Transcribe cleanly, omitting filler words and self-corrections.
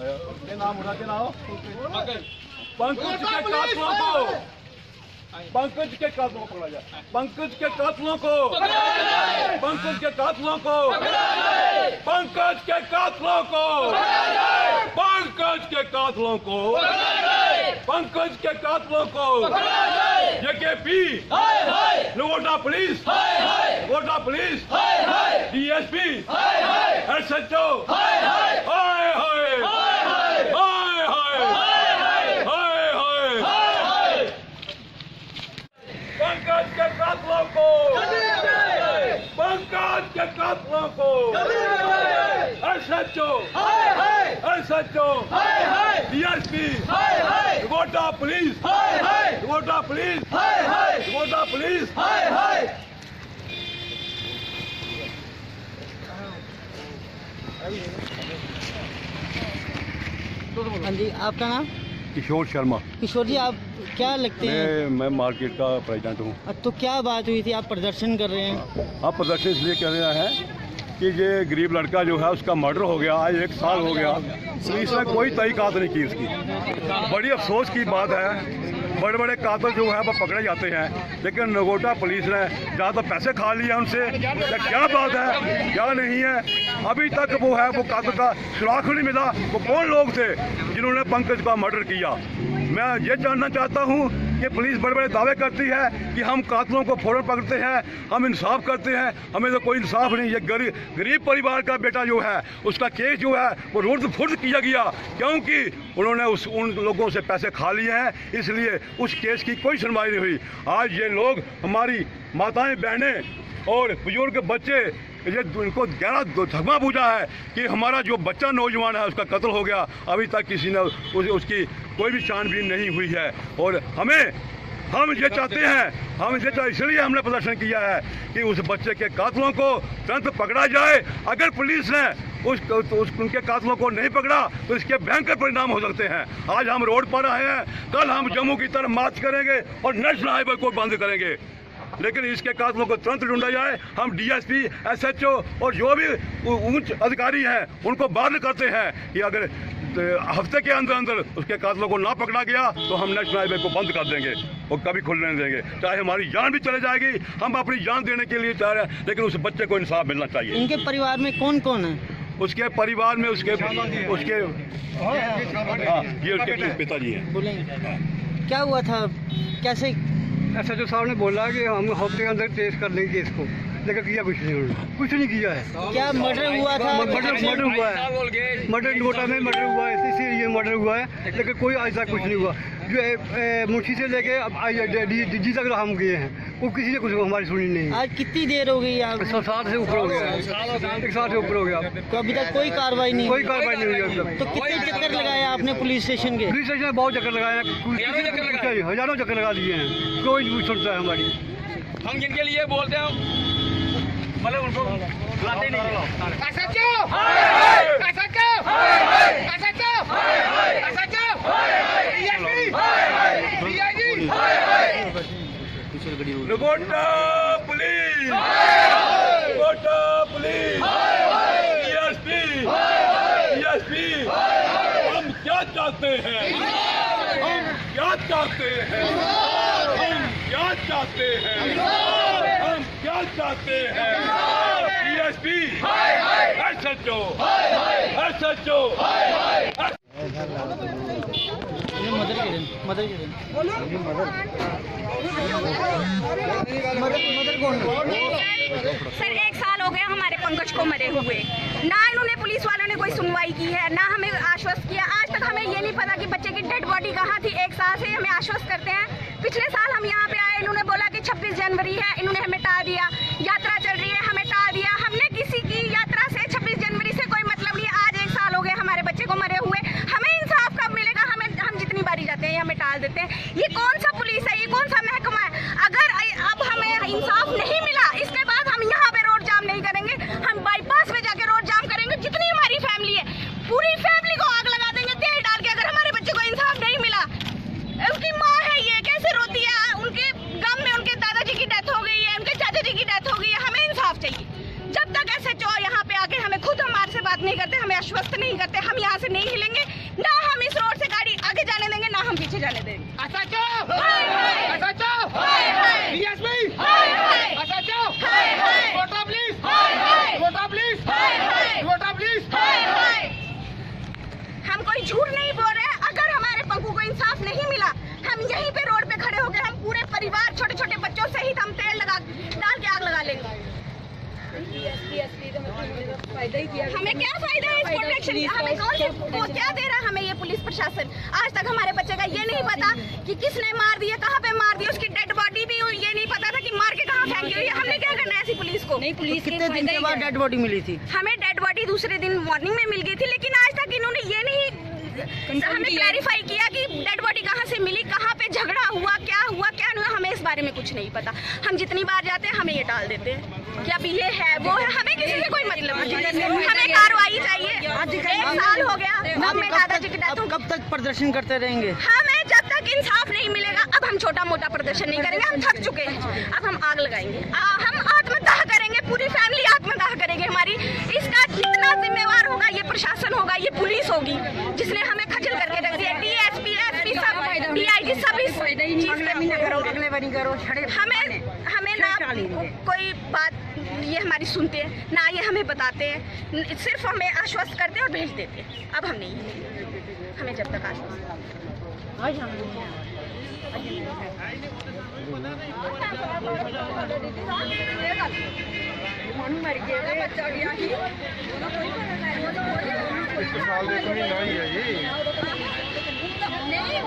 नाम उठा के लाओ। पंकज के कातलों को, पंकज के कातलों को पकड़ा जाए। पंकज के कातलों को, पंकज के कातलों को, पंकज के कातलों को, पंकज के कातलों को, पंकज के कातलों को, JKP, Nagota police, Nagota police, DSP, SHO, Pankaj के कातलों को, पंकज के कातलों को, SHO, SHO, DSP, Nagota police, Nagota police, Nagota police. हाँ जी, आपका नाम? किशोर शर्मा। किशोर जी, आप क्या लगते हैं? मैं मार्केट का प्रेसिडेंट हूँ। तो क्या बात हुई थी, आप प्रदर्शन कर रहे हैं? आप प्रदर्शन इसलिए कर रहे हैं कि ये गरीब लड़का जो है उसका मर्डर हो गया, आज 1 साल हो गया, पुलिस ने कोई तहकीकात नहीं की उसकी। बड़ी अफसोस की बात है, बड़े बड़े कातिल जो है वो पकड़े जाते हैं, लेकिन नगोटा पुलिस ने ज़्यादा पैसे खा लिए उनसे। क्या बात है, क्या नहीं है, अभी तक वो है वो कातिल का सुराग नहीं मिला। वो कौन लोग थे जिन्होंने पंकज का मर्डर किया? मैं ये जानना चाहता हूँ कि पुलिस बड़े बड़े दावे करती है कि हम कातिलों को फौरन पकड़ते हैं, हम इंसाफ करते हैं, हमें तो कोई इंसाफ नहीं। ये गरीब परिवार का बेटा जो है उसका केस जो है वो रुर्द फुर्द किया गया, क्योंकि उन्होंने उन लोगों से पैसे खा लिए हैं, इसलिए उस केस की कोई सुनवाई नहीं हुई। आज ये लोग, हमारी माताएं बहनें और बुजुर्ग बच्चे, ये उनको गहरा धमा पूछा है कि हमारा जो बच्चा नौजवान है उसका कत्ल हो गया, अभी तक किसी ने उसकी कोई भी छानबीन नहीं हुई है। और हम ये चाहते हैं, इसलिए हमने प्रदर्शन किया है कि उस बच्चे के कातिलों को तुरंत पकड़ा जाए। अगर पुलिस ने उनके कातिलों को नहीं पकड़ा तो इसके भयंकर परिणाम हो सकते हैं। आज हम रोड पर आए हैं, कल हम जम्मू की तरफ मार्च करेंगे और नेशनल हाईवे को बंद करेंगे, लेकिन इसके कातिलों को तुरंत ढूंढा जाए। हम डीएसपी, एसएचओ और जो भी उच्च अधिकारी हैं उनको बाध्य करते हैं कि अगर हफ्ते के अंदर अंदर उसके कातिलों को ना पकड़ा गया तो हम नेशनल हाईवे को बंद कर देंगे और कभी खुलने नहीं देंगे, चाहे हमारी जान भी चले जाएगी। हम अपनी जान देने के लिए चाह रहे हैं, लेकिन उस बच्चे को इंसाफ मिलना चाहिए। इनके परिवार में कौन कौन है? उसके परिवार में उसके ये उसके पिताजी हैं। बोलेंगे क्या हुआ था, कैसे? एसएचओ साहब ने बोला कि हम हफ्ते के अंदर पेश कर लेंगे केस को, लेकिन किया कुछ नहीं, उन्होंने कुछ नहीं किया है। क्या मर्डर हुआ था? मर्डर हुआ है, मर्डर नगोटा में मर्डर हुआ है, इसीलिए मर्डर हुआ है, लेकिन कोई आज तक कुछ नहीं हुआ। जो मुंशी से लेके अब डी तक हम गए हैं, वो किसी ने कुछ हमारी सुनी नहीं। आज कितनी देर हो गई? आप 7 से ऊपर हो गया, 1 साल से ऊपर हो गया। तो अभी तक कोई कार्रवाई नहीं? कोई कार्रवाई नहीं हुई अभी तक। तो कितने चक्कर लगाए आपने पुलिस स्टेशन के? पुलिस स्टेशन में बहुत चक्कर लगाया, हजारों चक्कर लगा दिए हैं, कोई नहीं सुनता है हमारी। हम जिनके लिए बोलते हैं मतलब उनको बुलाते नहीं। नगोटा पुलिस, नगोटा पुलिस, डीएसपी, हम क्या चाहते हैं, हम क्या चाहते हैं, हम क्या चाहते हैं, हम क्या चाहते हैं? डीएसपी, एसएचओ, मदर कौन? सर 1 साल हो गया हमारे पंकज को मरे हुए, ना इन्होंने पुलिस वालों ने कोई सुनवाई की है, ना हमें आश्वस्त किया। आज तक हमें ये नहीं पता कि बच्चे की डेड बॉडी कहाँ थी। 1 साल से हमें आश्वस्त करते हैं। पिछले साल हम यहाँ पे आए, इन्होंने बोला कि 26 जनवरी है, इन्होंने हमें टाल दिया। यात्रा चल रही है, हमें टाल दिया। हमने किसी की यात्रा से 26 जनवरी से कोई मतलब नहीं। आज 1 साल हो गए हमारे बच्चे को मरे हुए, हमें इंसाफ कब मिलेगा? हम जितनी बारी जाते हैं हमें टाल देते हैं। ये कौन सा पुलिस है, ये कौन सा महकमा है? अगर अब हमें इंसाफ नहीं मिला, इसके बाद हम यहाँ पे रोड जाम नहीं करेंगे, हम बाईपास में जाके रोड जाम करेंगे। जितनी हमारी फैमिली है, पूरी फैमिली को आग लगा देंगे तेल डाल के, अगर हमारे बच्चे को इंसाफ नहीं मिला। उसकी माँ है, ये कैसे रोती है, उनके गम में उनके दादाजी की डेथ हो गई है, उनके चाचा जी की डेथ से बात नहीं करते, हमें आश्वस्त नहीं करते, हम यहाँ से नहीं हिलेंगे, ना हम इस रोड से गाड़ी आगे जाने देंगे, ना हम पीछे जाने देंगे। हम कोई झूठ नहीं बोल रहे हैं। अगर हमारे पंकु को इंसाफ नहीं मिला, हम यहीं पे रोड पे खड़े हो गए, हम पूरे परिवार छोटे छोटे बच्चों सहित हम तेल लगा डाल के आग लगा लेंगे। हमें क्या फायदा है इस प्रोटेक्शन? हमें कौन से वो क्या दे रहा है हमें ये पुलिस प्रशासन? आज तक हमारे बच्चे का ये नहीं पता कि किसने मार दिया, कहाँ पे मार दिया, उसकी डेड बॉडी भी ये नहीं पता था कि मार के कहाँ फेंकी हुई है। हमने क्या करना है ऐसी पुलिस को? नहीं, पुलिस कितने दिन के बाद डेड बॉडी मिली थी? हमें डेड बॉडी दूसरे दिन मॉर्निंग में मिल गई थी, लेकिन आज तक इन्होंने ये नहीं हमें क्लैरिफाई किया कि डेड बॉडी कहाँ से मिली, कहाँ पे झगड़ा हुआ, क्या हुआ क्या नहीं हुआ, हमें इस बारे में कुछ नहीं पता। हम जितनी बार जाते हैं हमें ये टाल देते हैं कि अभी ये है वो है, हमें किसी से कोई मतलब नहीं। हमें कार्रवाई चाहिए। 1 साल हो गया अब मैं दादाजी की डेथ। कब तक प्रदर्शन करते रहेंगे? हमें जब तक इंसाफ नहीं मिलेगा, अब हम छोटा मोटा प्रदर्शन नहीं करेंगे, हम थक चुके हैं। अब हम आग लगाएंगे, हम आत्मदाह करेंगे, पूरी फैमिली आत्मदाह करेगी हमारी। इसका जितना जिम्मेवार होगा ये प्रशासन होगा, ये पुलिस होगी जिसने हमें खजल करके रख दिया। DSP, SP सब DIG सब इस हमें ना कोई बात ये हमारी सुनते हैं, ना ये हमें बताते हैं, सिर्फ हमें आश्वस्त करते हैं और भेज देते हैं। अब हम नहीं, हमें जब तक आश्वस्त नहीं